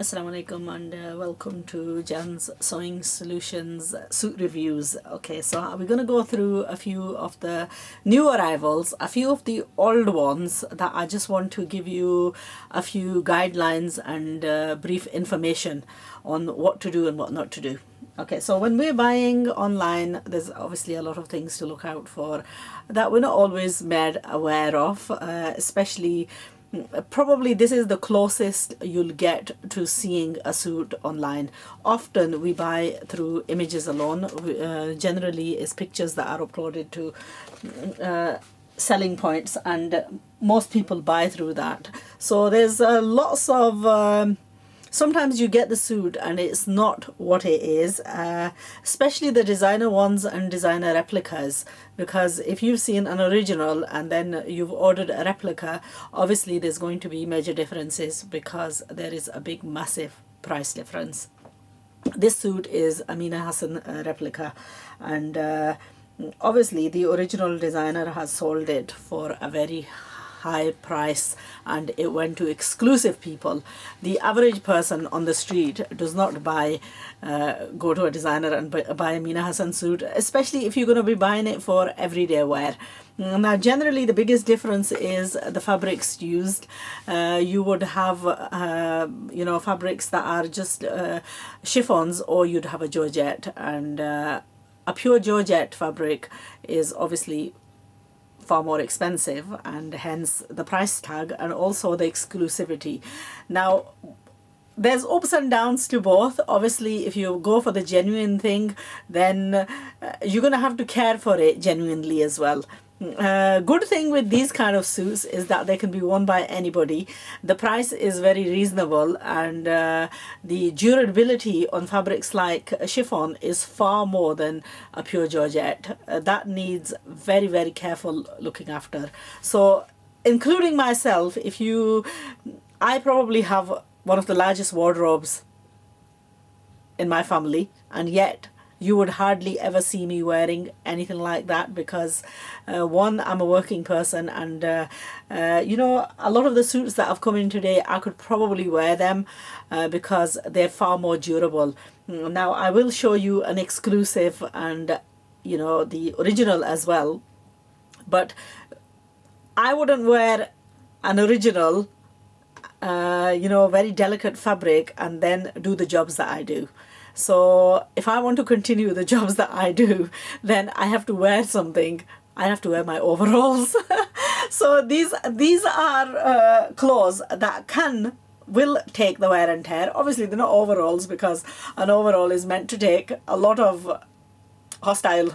Assalamu alaikum and welcome to Jan's Sewing Solutions suit reviews. Okay, so we're going to go through a few of the new arrivals, a few of the old ones that I just want to give you a few guidelines and brief information on what to do and what not to do. Okay, so when we're buying online, there's obviously a lot of things to look out for that we're not always made aware of, especially probably this is the closest you'll get to seeing a suit online. Often we buy through images alone. Generally it's pictures that are uploaded to selling points, and most people buy through that. So there's lots of sometimes you get the suit and it's not what it is, especially the designer ones and designer replicas, because if you've seen an original and then you've ordered a replica, obviously there's going to be major differences because there is a big massive price difference. This suit is a Mina Hassan replica, and obviously the original designer has sold it for a very high price and it went to exclusive people. The average person on the street does not go to a designer and buy a Mina Hassan suit, especially if you're going to be buying it for everyday wear. Now generally the biggest difference is the fabrics used. You would have fabrics that are just chiffons, or you'd have a georgette, and a pure georgette fabric is obviously far more expensive, and hence the price tag and also the exclusivity. Now there's ups and downs to both. Obviously if you go for the genuine thing, then you're gonna have to care for it genuinely as well. Good thing with these kind of suits is that they can be worn by anybody. The price is very reasonable, and the durability on fabrics like chiffon is far more than a pure georgette. That needs very, very careful looking after. So including myself, I probably have one of the largest wardrobes in my family, and yet you would hardly ever see me wearing anything like that because one, I'm a working person, and a lot of the suits that have come in today, I could probably wear them because they're far more durable. Now I will show you an exclusive and the original as well, but I wouldn't wear an original very delicate fabric and then do the jobs that I do. So if I want to continue the jobs that I do, then I have to wear something. I have to wear my overalls. So these are clothes that will take the wear and tear. Obviously they're not overalls, because an overall is meant to take a lot of hostile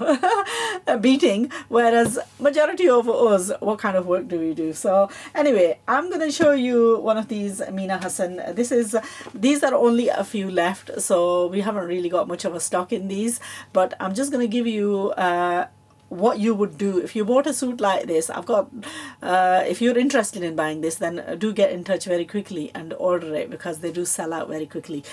beating, whereas majority of us, what kind of work do we do? So anyway, I'm going to show you one of these Mina Hassan. These are only a few left, so we haven't really got much of a stock in these, but I'm just going to give you what you would do if you bought a suit like this. If you're interested in buying this, then do get in touch very quickly and order it, because they do sell out very quickly.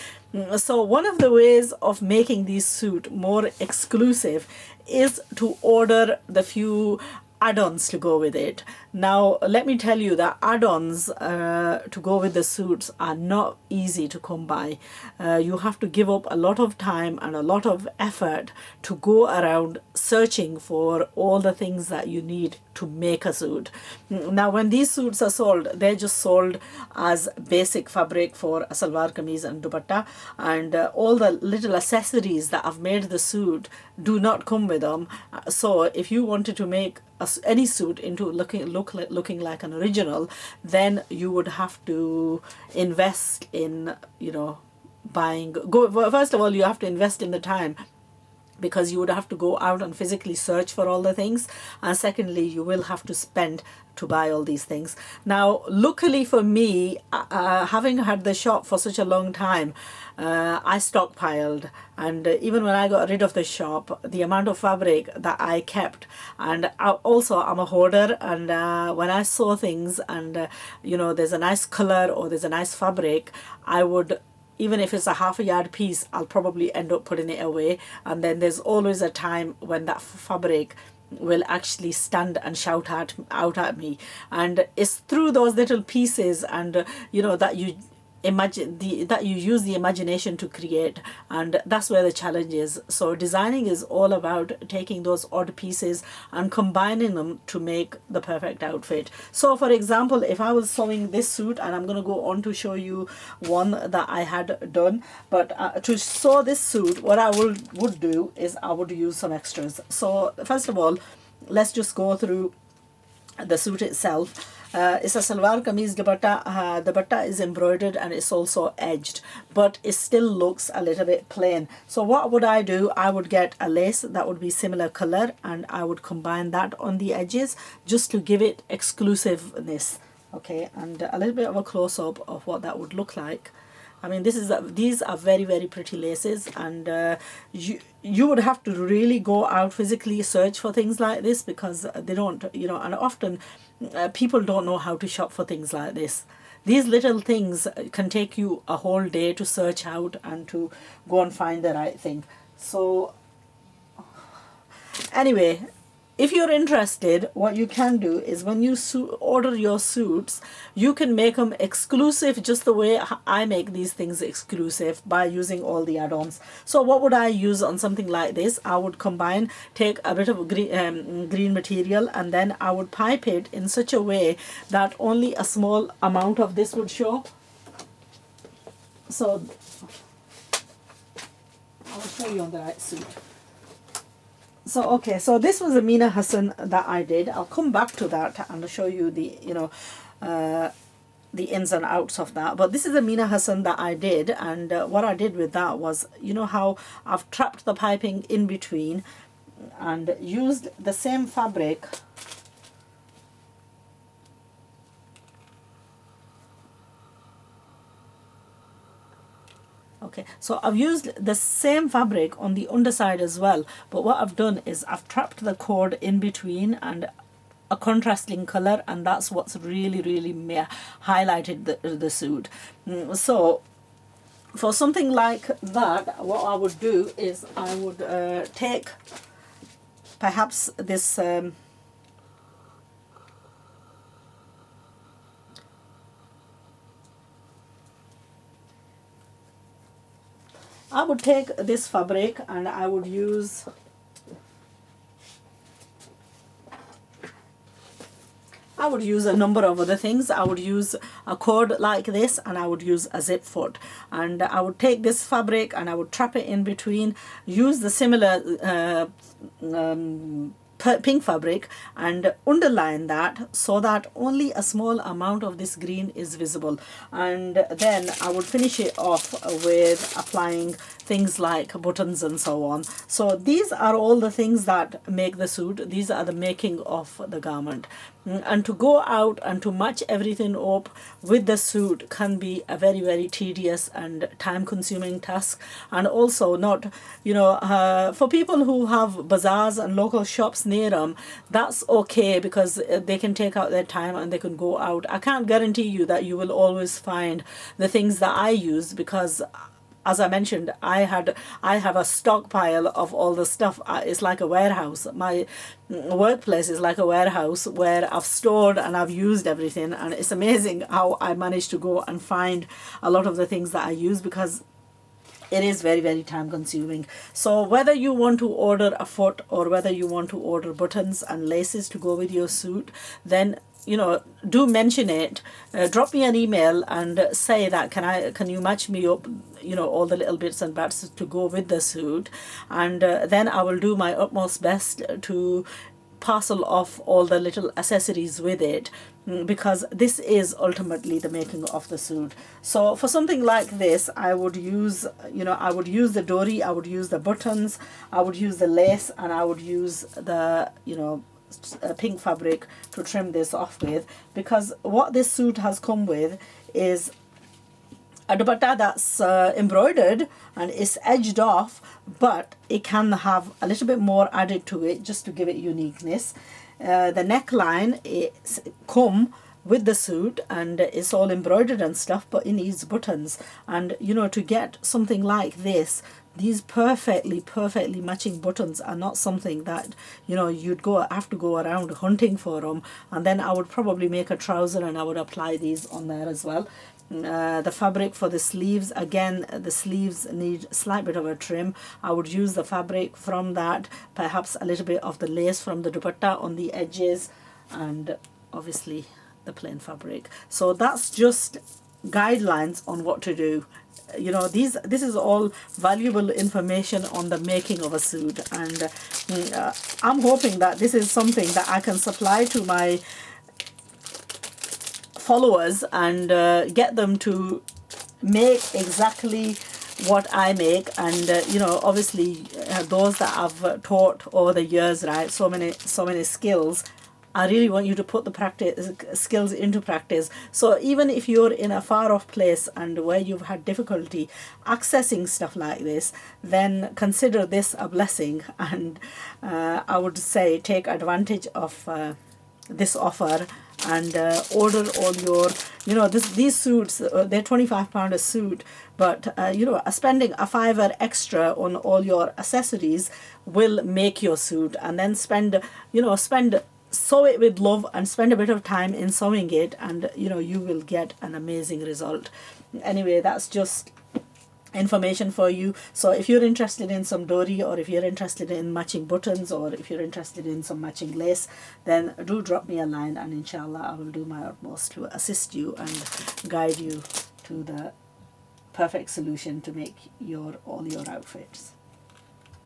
So one of the ways of making this suit more exclusive is to order the few add-ons to go with it. Now let me tell you that add-ons to go with the suits are not easy to come by. You have to give up a lot of time and a lot of effort to go around searching for all the things that you need to make a suit. Now when these suits are sold, they're just sold as basic fabric for a salwar, kameez and duppatta, and all the little accessories that have made the suit do not come with them. So if you wanted to make any suit into looking like an original, then you would have to invest in first of all you have to invest in the time, because you would have to go out and physically search for all the things, and secondly you will have to spend to buy all these things. Now luckily for me, having had the shop for such a long time, I stockpiled, and even when I got rid of the shop, the amount of fabric that I kept, and also I'm a hoarder, and when I saw things and there's a nice color or there's a nice fabric, I would, even if it's a half a yard piece, I'll probably end up putting it away. And then there's always a time when that fabric will actually stand and shout out at me, and it's through those little pieces and that you that you use the imagination to create, and that's where the challenge is. So designing is all about taking those odd pieces and combining them to make the perfect outfit. So for example, if I was sewing this suit, and I'm going to go on to show you one that I had done, but to sew this suit, what I would do is I would use some extras. So first of all, let's just go through the suit itself. It's a salwar kameez duppatta. The duppatta is embroidered and it's also edged, but it still looks a little bit plain. So what would I do? I would get a lace that would be similar color, and I would combine that on the edges just to give it exclusiveness. Okay, and a little bit of a close-up of what that would look like. I mean, these are very, very pretty laces, and you would have to really go out physically search for things like this, because they don't, you know, and often people don't know how to shop for things like this. These little things can take you a whole day to search out and to go and find the right thing. So anyway, if you're interested, what you can do is when you order your suits, you can make them exclusive just the way I make these things exclusive, by using all the add-ons. So what would I use on something like this? I would take a bit of green material, and then I would pipe it in such a way that only a small amount of this would show. So I'll show you on the right suit. So okay, so this was a Mina Hassan that I did. I'll come back to that and show you the, you know, the ins and outs of that. But this is a Mina Hassan that I did, and what I did with that was, you know how I've trapped the piping in between and used the same fabric. Okay, so I've used the same fabric on the underside as well, but what I've done is I've trapped the cord in between and a contrasting color, and that's what's really, really highlighted the suit. So for something like that, what I would do is I would take perhaps this I would take this fabric, and I would use a number of other things. I would use a cord like this, and I would use a zip foot, and I would take this fabric and I would trap it in between, use the similar pink fabric and underline that so that only a small amount of this green is visible, and then I would finish it off with applying things like buttons and so on. So these are all the things that make the suit. These are the making of the garment, and to go out and to match everything up with the suit can be a very, very tedious and time consuming task. And also not, you know, for people who have bazaars and local shops near them, that's okay, because they can take out their time and they can go out. I can't guarantee you that you will always find the things that I use, because as I mentioned, I have a stockpile of all the stuff. It's like a warehouse. My workplace is like a warehouse where I've stored and I've used everything, and it's amazing how I managed to go and find a lot of the things that I use, because it is very, very time consuming. So whether you want to order a foot or whether you want to order buttons and laces to go with your suit, then, you know, do mention it. Drop me an email and say that can you match me up, you know, all the little bits and bats to go with the suit, and then I will do my utmost best to parcel off all the little accessories with it, because this is ultimately the making of the suit. So for something like this, I would use, you know, I would use the dory, I would use the buttons, I would use the lace, and I would use the, you know, pink fabric to trim this off with, because what this suit has come with is a dupatta that's embroidered and it's edged off, but it can have a little bit more added to it just to give it uniqueness. The neckline is come with the suit and it's all embroidered and stuff, but it needs buttons. And you know, to get something like this, these perfectly matching buttons are not something that, you know, you'd have to go around hunting for them. And then I would probably make a trouser and I would apply these on there as well. The fabric for the sleeves, again, the sleeves need a slight bit of a trim. I would use the fabric from that, perhaps a little bit of the lace from the dupatta on the edges, and obviously the plain fabric. So that's just guidelines on what to do. You know, this is all valuable information on the making of a suit, and I'm hoping that this is something that I can supply to my followers and get them to make exactly what I make. And you know, obviously those that I've taught over the years, right, so many skills, I really want you to put the skills into practice. So even if you're in a far off place and where you've had difficulty accessing stuff like this, then consider this a blessing, and I would say take advantage of this offer and order all your, you know, these suits, they're £25 a suit, but you know, spending a fiver extra on all your accessories will make your suit. And then sew it with love and spend a bit of time in sewing it, and you know, you will get an amazing result. Anyway, that's just information for you. So if you're interested in some dori, or if you're interested in matching buttons, or if you're interested in some matching lace, then do drop me a line, and inshallah I will do my utmost to assist you and guide you to the perfect solution to make all your outfits.